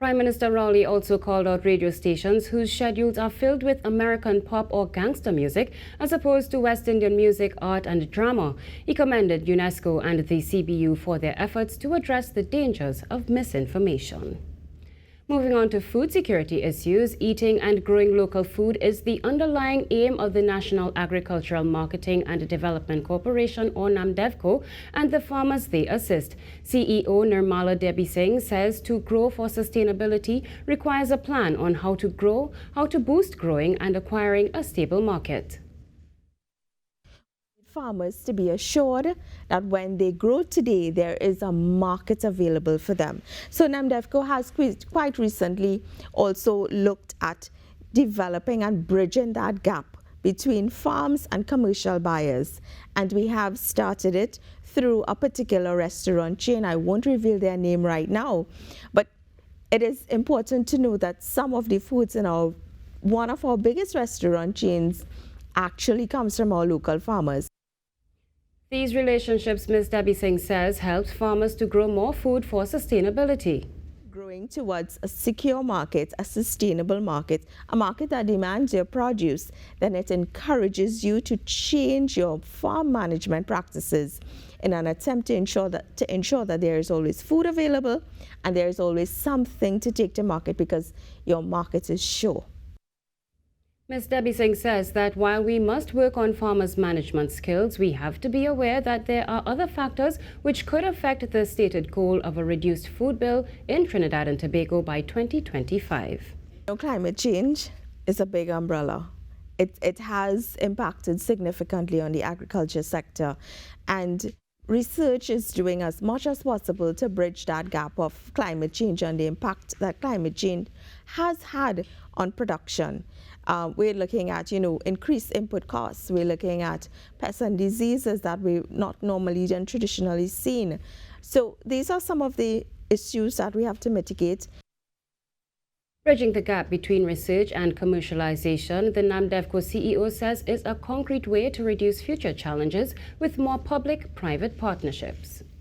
Prime Minister Rowley also called out radio stations whose schedules are filled with American pop or gangster music as opposed to West Indian music, art and drama. He commended UNESCO and the CBU for their efforts to address the dangers of misinformation. Moving on to food security issues, eating and growing local food is the underlying aim of the National Agricultural Marketing and Development Corporation, or NAMDEVCO, and the farmers they assist. CEO Nirmala Debysingh says to grow for sustainability requires a plan on how to grow, how to boost growing and acquiring a stable market. Farmers to be assured that when they grow today, there is a market available for them. So NAMDEVCO has quite recently also looked at developing and bridging that gap between farms and commercial buyers. And we have started it through a particular restaurant chain. I won't reveal their name right now, but it is important to know that some of the foods in one of our biggest restaurant chains actually comes from our local farmers. These relationships, Ms. Debysingh says, helps farmers to grow more food for sustainability. Growing towards a secure market, a sustainable market, a market that demands your produce, then it encourages you to change your farm management practices in an attempt to ensure that there is always food available and there is always something to take to market because your market is sure. Ms. Debysingh says that while we must work on farmers' management skills, we have to be aware that there are other factors which could affect the stated goal of a reduced food bill in Trinidad and Tobago by 2025. Climate change is a big umbrella. It has impacted significantly on the agriculture sector, and research is doing as much as possible to bridge that gap of climate change and the impact that climate change has had on production. We're looking at, increased input costs. We're looking at pests and diseases that we've not normally and traditionally seen. So these are some of the issues that we have to mitigate. Bridging the gap between research and commercialization, the NAMDEVCO CEO says is a concrete way to reduce future challenges with more public-private partnerships.